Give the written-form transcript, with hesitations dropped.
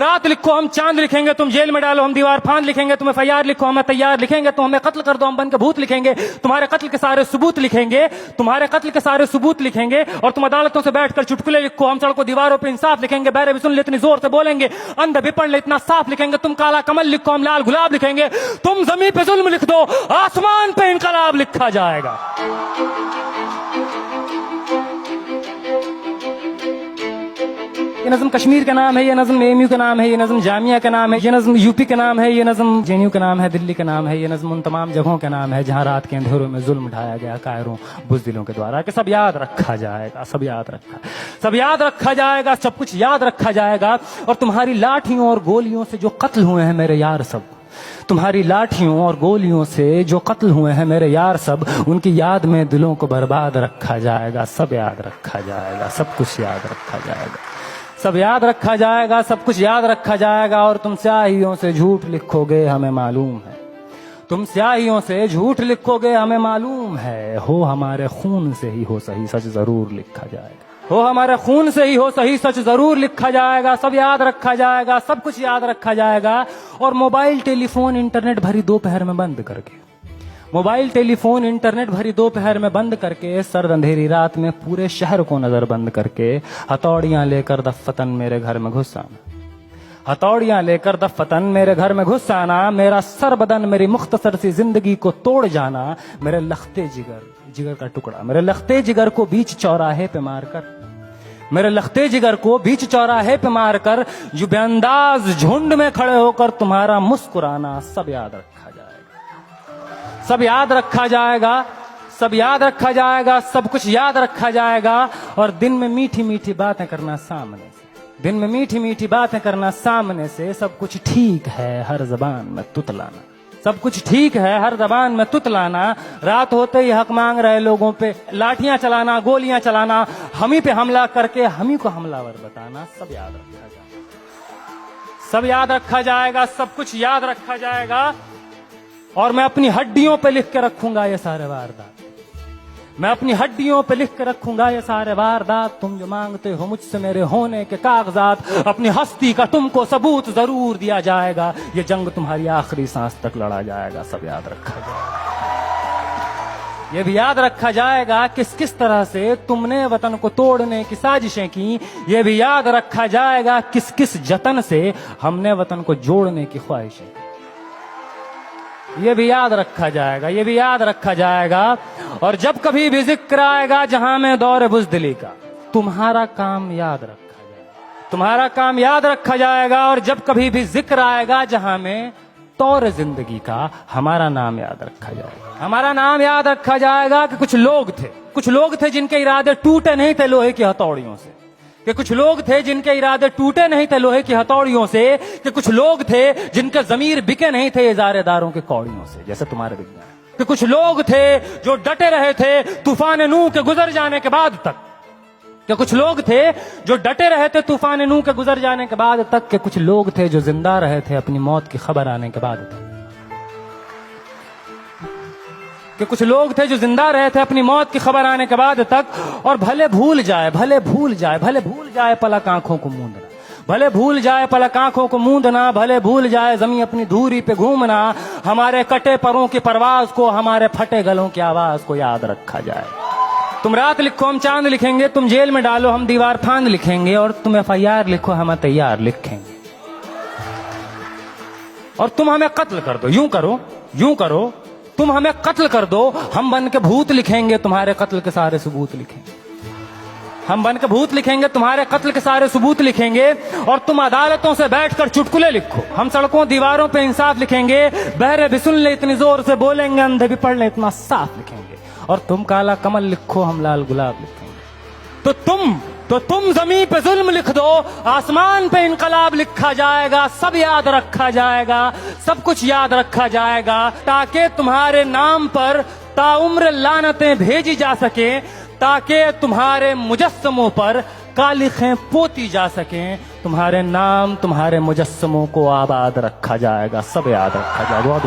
रात लिखो हम चांद लिखेंगे, तुम जेल में डालो हम दीवार फांद लिखेंगे, तुम FIR लिखो हमें तैयार लिखेंगे, तुम हमें कत्ल कर दो हम बन के भूत लिखेंगे, तुम्हारे कत्ल के सारे सबूत लिखेंगे, तुम्हारे कत्ल के सारे सबूत लिखेंगे। और तुम अदालतों से बैठकर चुटकुले लिखो, हम सड़कों दीवारों पे इंसाफ लिखेंगे, बहरे भी सुन ले इतनी जोर से बोलेंगे, अंधे भी पढ़ ले इतना साफ लिखेंगे, तुम काला कमल लिखो हम लाल गुलाब लिखेंगे, तुम जमीन पे जुल्म लिख दो आसमान पे इनकलाब लिखा जाएगा। ये नज़्म कश्मीर का नाम है, ये नज़्म AMU का नाम है, ये नज़्म जामिया का नाम है, ये नज़्म UP का नाम है, ये नज़्म JNU का नाम है, दिल्ली का नाम है, ये नज़्म उन तमाम जगहों का नाम है जहाँ रात के अंधेरों में जुल्म ढाया गया कायरों बुज़दिलों के द्वारा। कि सब याद रखा जाएगा, सब याद रखा जाएगा, सब कुछ याद रखा जाएगा। और तुम्हारी लाठियों और गोलियों से जो कत्ल हुए हैं मेरे यार सब, तुम्हारी लाठियों और गोलियों से जो कत्ल हुए हैं मेरे यार सब, उनकी याद में दिलों को बर्बाद रखा जाएगा। सब याद रखा जाएगा, सब कुछ याद रखा जाएगा, सब याद रखा जाएगा, सब कुछ याद रखा जाएगा। और तुम स्याहियों से झूठ लिखोगे हमें मालूम है, तुम स्याहियों से झूठ लिखोगे हमें मालूम है, हो हमारे खून से ही हो सही सच जरूर लिखा जाएगा, हो हमारे खून से ही हो सही सच जरूर लिखा जाएगा। सब याद रखा जाएगा, सब कुछ याद रखा जाएगा। और मोबाइल टेलीफोन इंटरनेट भरी दोपहर में बंद करके, मोबाइल टेलीफोन इंटरनेट भरी दोपहर में बंद करके, सर्द अंधेरी रात में पूरे शहर को नजर बंद करके, हथौड़ियां लेकर दफ्फतन मेरे घर में घुस आना, हथौड़ियां लेकर दफ्फतन मेरे घर में घुस आना, मेरा सर बदन मेरी मुख्तसर सी जिंदगी को तोड़ जाना, मेरे लखते जिगर का टुकड़ा, मेरे लखते जिगर को बीच चौराहे पे मारकर, मेरे लखते जिगर को बीच चौराहे पे मारकर, जो बेअंदाज झुंड में खड़े होकर तुम्हारा मुस्कुराना, सब याद रखा जाएगा, सब याद रखा जाएगा, सब याद रखा जाएगा, सब कुछ याद रखा जाएगा। और दिन में मीठी मीठी बातें करना सामने से, दिन में मीठी मीठी बातें करना सामने से, सब कुछ ठीक है हर जबान में तुतलाना, सब कुछ ठीक है हर जबान में तुतलाना, रात होते ही हक मांग रहे लोगों पे लाठियां चलाना, गोलियां चलाना, हम ही पे हमला करके हम ही को हमलावर बताना, सब याद रखा जाएगा, सब याद रखा जाएगा, सब कुछ याद रखा जाएगा। और मैं अपनी हड्डियों पे लिख के रखूंगा ये सारे वारदात, मैं अपनी हड्डियों पे लिख के रखूंगा ये सारे वारदात, तुम जो मांगते हो मुझसे मेरे होने के कागजात, अपनी हस्ती का तुमको सबूत जरूर दिया जाएगा, ये जंग तुम्हारी आखिरी सांस तक लड़ा जाएगा। सब याद रखा जाएगा, ये भी याद रखा जाएगा किस किस तरह से तुमने वतन को तोड़ने की साजिशें की, ये भी याद रखा जाएगा किस किस जतन से हमने वतन को जोड़ने की ख्वाहिशें, ये भी याद रखा जाएगा, ये भी याद रखा जाएगा। और जब कभी भी जिक्र आएगा जहां में दौर बुज़दिली का, तुम्हारा काम याद रखा जाएगा, तुम्हारा काम याद रखा जाएगा। और जब कभी भी जिक्र आएगा जहां में दौर जिंदगी का, हमारा नाम याद रखा जाएगा, हमारा नाम याद रखा जाएगा। कि कुछ लोग थे जिनके इरादे टूटे नहीं थे लोहे की हथौड़ियों से, कि कुछ लोग थे जिनके इरादे टूटे नहीं थे लोहे की हथौड़ियों से, कि कुछ लोग थे जिनके जमीर बिके नहीं थे इजारेदारों के कौड़ियों से, जैसे तुम्हारे विज्ञान। कि कुछ लोग थे जो डटे रहे थे तूफान नूह के गुजर जाने के बाद तक, कि कुछ लोग थे जो डटे रहे थे तूफान नूह के गुजर जाने के बाद तक, के कुछ लोग थे जो जिंदा रहे थे अपनी मौत की खबर आने के बाद तक, कि कुछ लोग थे जो जिंदा रहे थे अपनी मौत की खबर आने के बाद तक। और भले भूल जाए पलक आंखों को मूंदना, भले भूल जाए पलक आंखों को मूंदना, भले भूल जाए जमीन अपनी धूरी पे घूमना, हमारे कटे परों की परवाज को, हमारे फटे गलों की आवाज को याद रखा जाए। तुम रात लिखो हम चांद लिखेंगे, तुम जेल में डालो हम दीवार फांद लिखेंगे, और तुम FIR लिखो हम तैयार लिखेंगे। और तुम हमें कत्ल कर दो, यूं करो तुम हमें कत्ल कर दो, हम बन के भूत लिखेंगे, तुम्हारे कत्ल के सारे सबूत लिखेंगे, हम बन के भूत लिखेंगे, तुम्हारे कत्ल के सारे सबूत लिखेंगे। और तुम अदालतों से बैठकर चुटकुले लिखो, हम सड़कों दीवारों पे इंसाफ लिखेंगे, बहरे भी सुन ले इतनी जोर से बोलेंगे, अंधे भी पढ़ ले इतना साफ लिखेंगे। और तुम काला कमल लिखो हम लाल गुलाब लिखेंगे। तो तुम जमीन पे जुल्म लिख दो, आसमान पे इनकलाब लिखा जाएगा। सब याद रखा जाएगा, सब कुछ याद रखा जाएगा, ताकि तुम्हारे नाम पर ताउम्र लानतें भेजी जा सके, ताकि तुम्हारे मुजस्समों पर कालिखें पोती जा सकें, तुम्हारे नाम तुम्हारे मुजस्समों को आबाद रखा जाएगा। सब याद रखा जाएगा। बहुत